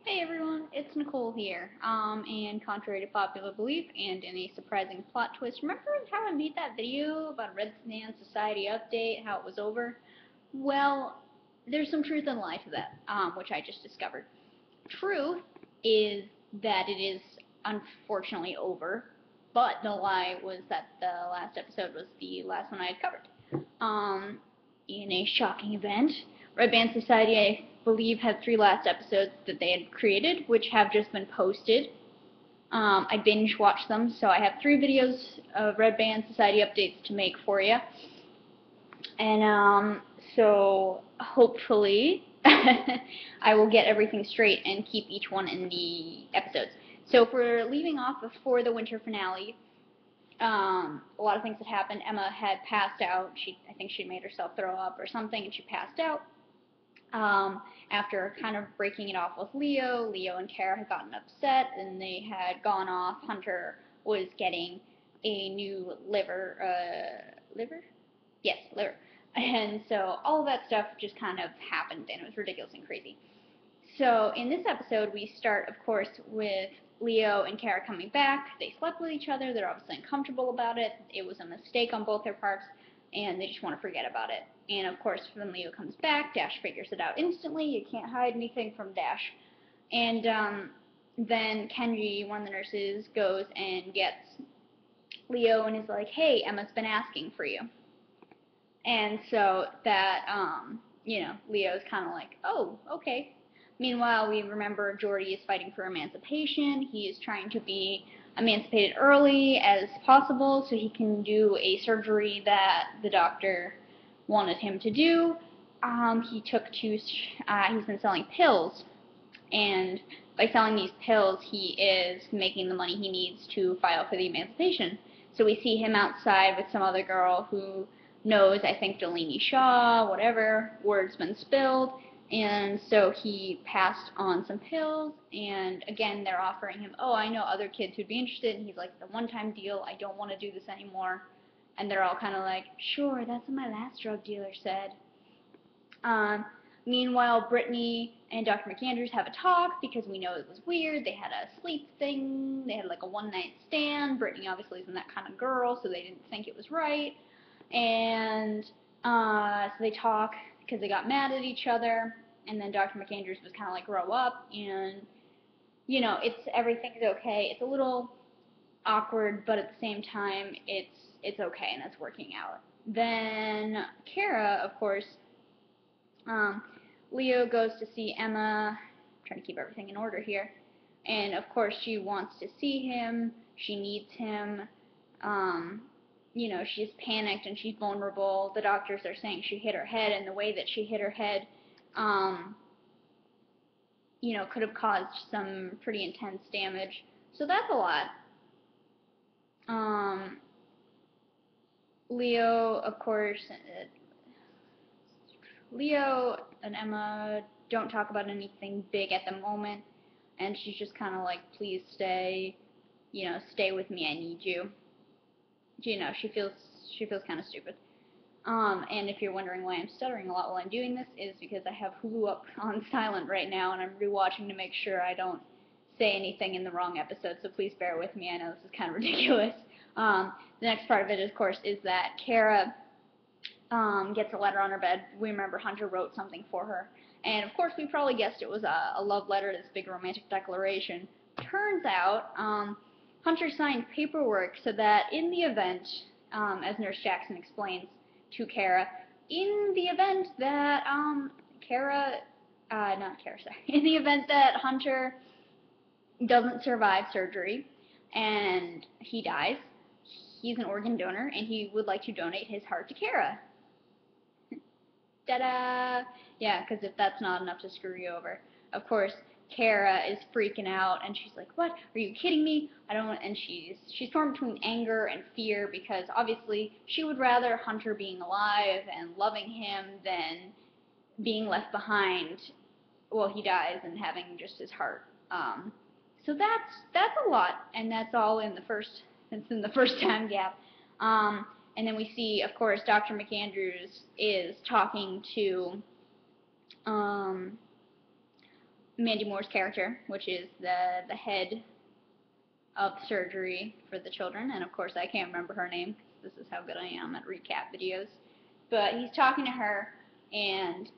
Hey everyone, it's Nicole here. And contrary to popular belief and in a surprising plot twist, remember how I made that video about Red Sand Society update, how it was over? Well, there's some truth and lie to that, which I just discovered. Truth is that it is unfortunately over, but the lie was that the last episode was the last one I had covered. In a shocking event, Red Band Society, I believe, had 3 last episodes that they had created, which have just been posted. I binge watched them, so I have 3 videos of Red Band Society updates to make for you. And so hopefully I will get everything straight and keep each one in the episodes. So if we're leaving off before the winter finale, a lot of things had happened. Emma had passed out. I think she made herself throw up or something, and she passed out. After kind of breaking it off with Leo and Kara had gotten upset, and they had gone off. Hunter was getting a new liver? Yes, liver. And so all of that stuff just kind of happened, and it was ridiculous and crazy. So in this episode, we start, of course, with Leo and Kara coming back. They slept with each other. They're obviously uncomfortable about it. It was a mistake on both their parts, and they just want to forget about it. And, of course, when Leo comes back, Dash figures it out instantly. You can't hide anything from Dash. And then Kenji, one of the nurses, goes and gets Leo and is like, hey, Emma's been asking for you. And so that, Leo's kind of like, oh, okay. Meanwhile, we remember Geordi is fighting for emancipation. He is trying to be emancipated early as possible so he can do a surgery that the doctor wanted him to do. He's been selling pills, and by selling these pills, he is making the money he needs to file for the emancipation. So we see him outside with some other girl who knows, I think, Delaney Shaw, whatever, word's been spilled, and so he passed on some pills, and again, they're offering him, oh, I know other kids who'd be interested, and he's like, the one-time deal, I don't want to do this anymore, and they're all kind of like, sure, that's what my last drug dealer said. Meanwhile, Brittany and Dr. McAndrews have a talk because we know it was weird. They had a sleep thing. They had like a one-night stand. Brittany obviously isn't that kind of girl, so they didn't think it was right. And so they talk because they got mad at each other. And then Dr. McAndrews was kind of like, grow up. And, everything's okay. It's a little awkward, but at the same time, it's okay and it's working out. Then Kara, of course, Leo goes to see Emma. I'm trying to keep everything in order here. And of course, she wants to see him. She needs him. She's panicked and she's vulnerable. The doctors are saying she hit her head, and the way that she hit her head, could have caused some pretty intense damage. So that's a lot. Leo, of course, Leo and Emma don't talk about anything big at the moment, and she's just kind of like, please stay, stay with me, I need you. She feels kind of stupid. And if you're wondering why I'm stuttering a lot while I'm doing this, is because I have Hulu up on silent right now, and I'm rewatching to make sure I don't say anything in the wrong episode, so please bear with me. I know this is kind of ridiculous. The next part of it, of course, is that Kara gets a letter on her bed. We remember Hunter wrote something for her. And of course, we probably guessed it was a love letter, this big romantic declaration. Turns out, Hunter signed paperwork so that in the event, as Nurse Jackson explains to Kara, in the event that in the event that Hunter doesn't survive surgery and he dies, he's an organ donor and he would like to donate his heart to Kara. Ta-da! Yeah, because if that's not enough to screw you over. Of course, Kara is freaking out, and she's like, what? Are you kidding me? I don't, and she's torn between anger and fear, because obviously she would rather Hunter being alive and loving him than being left behind while he dies and having just his heart. So that's a lot, and that's all in the first time gap. And then we see, of course, Dr. McAndrews is talking to Mandy Moore's character, which is the head of surgery for the children, and of course I can't remember her name because this is how good I am at recap videos. But he's talking to her, and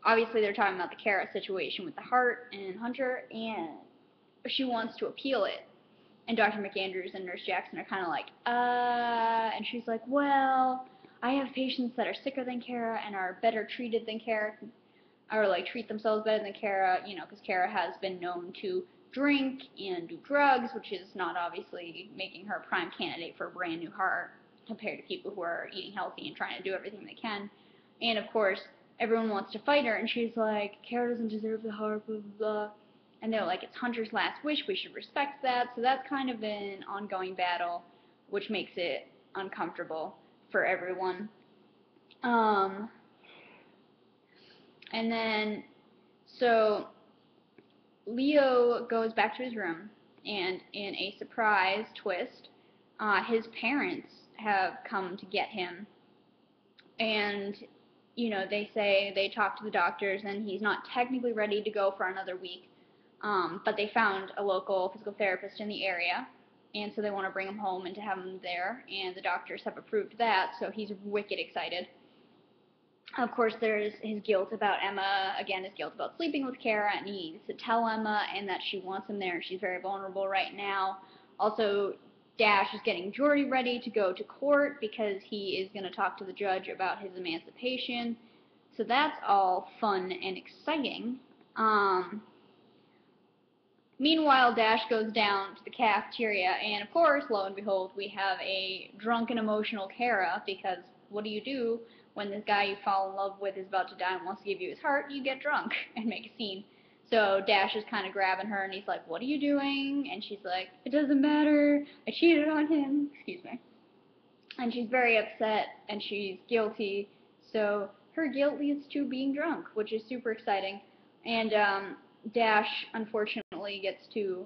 obviously they're talking about the Kara situation with the heart and Hunter, and she wants to appeal it. And Dr. McAndrews and Nurse Jackson are kind of like, and she's like, well, I have patients that are sicker than Kara and are better treated than Kara, or like treat themselves better than Kara, you know, because Kara has been known to drink and do drugs, which is not obviously making her a prime candidate for a brand new heart compared to people who are eating healthy and trying to do everything they can. And of course, everyone wants to fight her, and she's like, Kara doesn't deserve the heart, blah, blah, blah. And they're like, it's Hunter's last wish, we should respect that. So that's kind of an ongoing battle, which makes it uncomfortable for everyone. And then, so Leo goes back to his room, and in a surprise twist, his parents have come to get him. And, you know, they talk to the doctors, and he's not technically ready to go for another week. But they found a local physical therapist in the area, and so they want to bring him home and to have him there, and the doctors have approved that, so he's wicked excited. Of course, there's his guilt about Emma, again, his guilt about sleeping with Kara, and he needs to tell Emma, and that she wants him there, and she's very vulnerable right now. Also, Dash is getting Geordi ready to go to court because he is going to talk to the judge about his emancipation, so that's all fun and exciting. Meanwhile, Dash goes down to the cafeteria, and of course, lo and behold, we have a drunk and emotional Kara, because what do you do when this guy you fall in love with is about to die and wants to give you his heart? You get drunk and make a scene. So Dash is kind of grabbing her, and he's like, what are you doing? And she's like, it doesn't matter, I cheated on him, excuse me. And she's very upset, and she's guilty, so her guilt leads to being drunk, which is super exciting. And Dash, unfortunately, gets to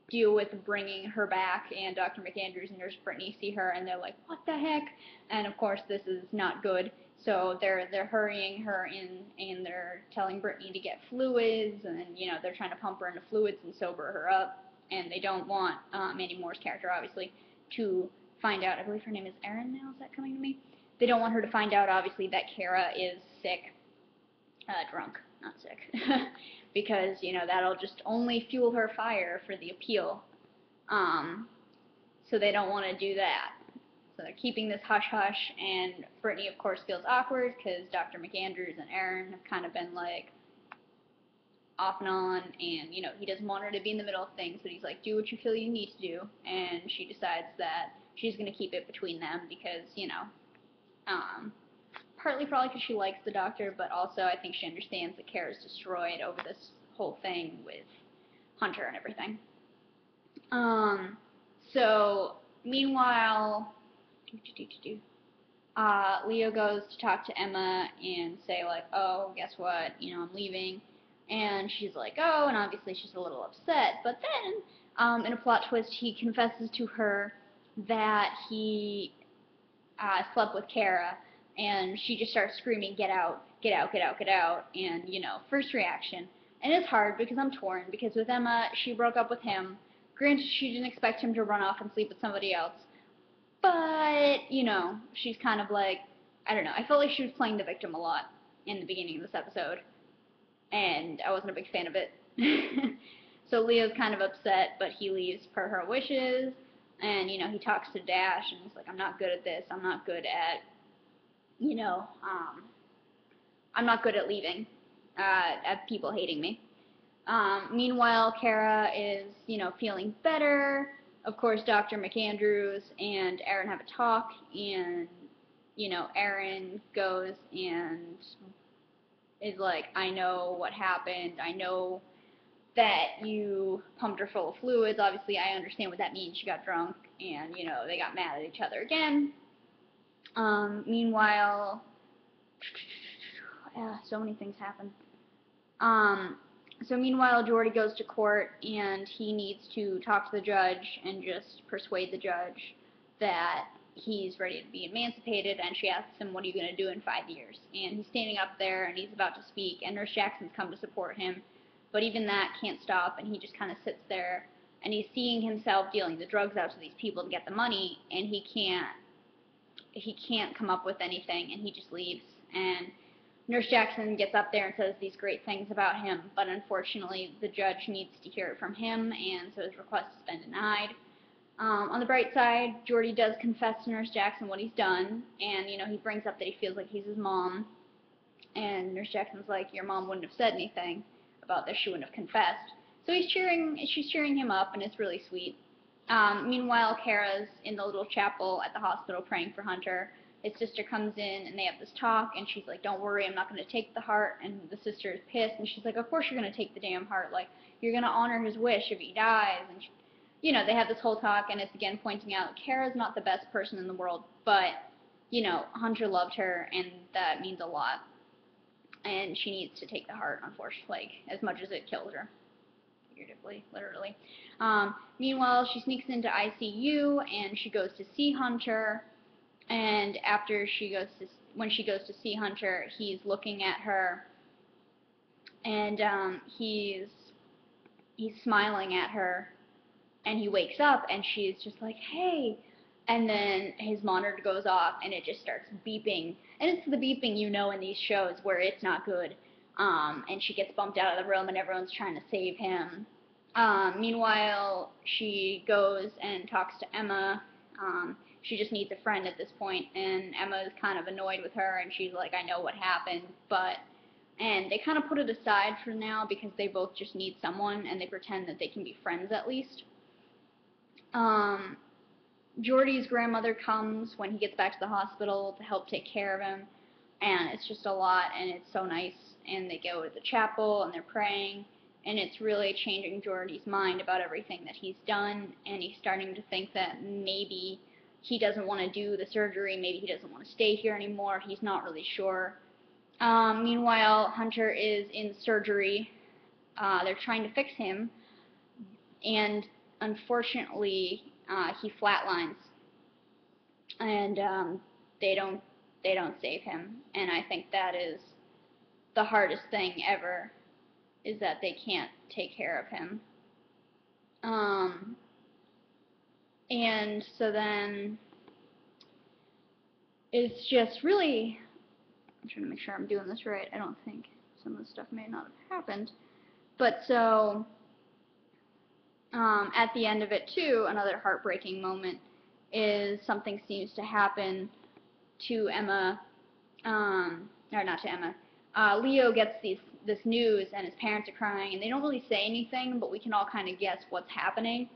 deal with bringing her back, and Dr. McAndrews and Nurse Brittany see her, and they're like, what the heck? And of course, this is not good, so they're hurrying her in, and they're telling Brittany to get fluids, and, you know, they're trying to pump her into fluids and sober her up, and they don't want Mandy Moore's character, obviously, to find out. I believe her name is Erin now, is that coming to me? They don't want her to find out, obviously, that Kara is sick, drunk, not sick. Because, you know, that'll just only fuel her fire for the appeal. So they don't want to do that. So they're keeping this hush-hush, and Brittany, of course, feels awkward because Dr. McAndrews and Erin have kind of been, like, off and on, and, you know, he doesn't want her to be in the middle of things, but he's like, do what you feel you need to do, and she decides that she's going to keep it between them because, you know, partly probably because she likes the doctor, but also I think she understands that Kara's destroyed over this whole thing with Hunter and everything. So, meanwhile, Leo goes to talk to Emma and say, like, oh, guess what, you know, I'm leaving. And she's like, oh, and obviously she's a little upset. But then, in a plot twist, he confesses to her that he slept with Kara, and she just starts screaming, get out, get out, get out, get out, and, you know, first reaction. And it's hard because I'm torn, because with Emma, she broke up with him. Granted, she didn't expect him to run off and sleep with somebody else, but, you know, she's kind of like, I don't know, I felt like she was playing the victim a lot in the beginning of this episode, and I wasn't a big fan of it. So Leo's kind of upset, but he leaves per her wishes, and, you know, he talks to Dash, and he's like, I'm not good at this, I'm not good at, you know, I'm not good at leaving, at people hating me. Meanwhile, Kara is, you know, feeling better. Of course, Dr. McAndrews and Erin have a talk, and, you know, Erin goes and is like, I know what happened, I know that you pumped her full of fluids, obviously I understand what that means, she got drunk, and, you know, they got mad at each other again. Meanwhile, so many things happen. So meanwhile, Geordi goes to court, and he needs to talk to the judge and just persuade the judge that he's ready to be emancipated, and she asks him, what are you going to do in 5 years? And he's standing up there, and he's about to speak, and Nurse Jackson's come to support him. but even that can't stop, and he just kind of sits there, and he's seeing himself dealing the drugs out to these people to get the money, and he can't come up with anything, and he just leaves. And Nurse Jackson gets up there and says these great things about him, but unfortunately the judge needs to hear it from him, and so his request has been denied. On the bright side, Geordi does confess to Nurse Jackson what he's done, and he brings up that he feels like he's his mom, and Nurse Jackson's like, your mom wouldn't have said anything about this, she wouldn't have confessed. So she's cheering him up, and it's really sweet. Meanwhile, Kara's in the little chapel at the hospital praying for Hunter. His sister comes in, and they have this talk, and she's like, don't worry, I'm not going to take the heart, and the sister is pissed, and she's like, of course you're going to take the damn heart, like, you're going to honor his wish if he dies, and they have this whole talk, and it's again pointing out Kara's not the best person in the world, but, Hunter loved her, and that means a lot, and she needs to take the heart, unfortunately, as much as it kills her. Figuratively, literally. Meanwhile, she sneaks into ICU, and she goes to see Hunter, and when she goes to see Hunter, he's looking at her, and he's smiling at her, and he wakes up, and she's just like, hey, and then his monitor goes off, and it just starts beeping, and it's the beeping in these shows where it's not good, and she gets bumped out of the room, and everyone's trying to save him. Meanwhile, she goes and talks to Emma. She just needs a friend at this point, and Emma's kind of annoyed with her, and she's like, I know what happened, and they kind of put it aside for now because they both just need someone, and they pretend that they can be friends at least. Geordi's grandmother comes when he gets back to the hospital to help take care of him, and it's just a lot, and it's so nice, and they go to the chapel, and they're praying, and it's really changing Geordi's mind about everything that he's done, and he's starting to think that maybe he doesn't want to do the surgery, maybe he doesn't want to stay here anymore, he's not really sure. Meanwhile, Hunter is in surgery. They're trying to fix him, and unfortunately, he flatlines, and they don't save him, and I think that is the hardest thing ever, is that they can't take care of him. And so then it's just really, I'm trying to make sure I'm doing this right. I don't think some of the stuff may not have happened. But so, at the end of it too, another heartbreaking moment is something seems to happen to Emma, or not to Emma. Leo gets this news, and his parents are crying, and they don't really say anything, but we can all kind of guess what's happening.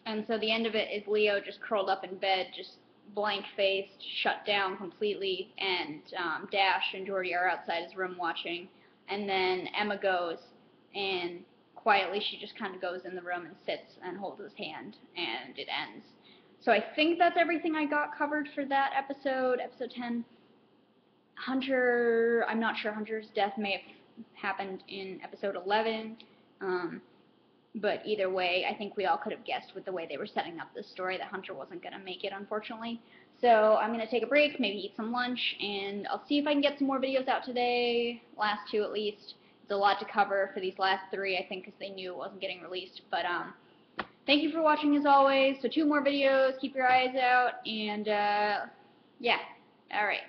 And so the end of it is Leo just curled up in bed, just blank-faced, shut down completely, and Dash and Geordi are outside his room watching. And then Emma goes, and quietly she just kind of goes in the room and sits and holds his hand, and it ends. So I think that's everything I got covered for that episode 10. Hunter, I'm not sure, Hunter's death may have happened in episode 11, but either way, I think we all could have guessed with the way they were setting up this story that Hunter wasn't going to make it, unfortunately. So I'm going to take a break, maybe eat some lunch, and I'll see if I can get some more videos out today, last 2 at least. It's a lot to cover for these last 3, I think, because they knew it wasn't getting released, but thank you for watching as always. So 2 more videos, keep your eyes out, and yeah, alright.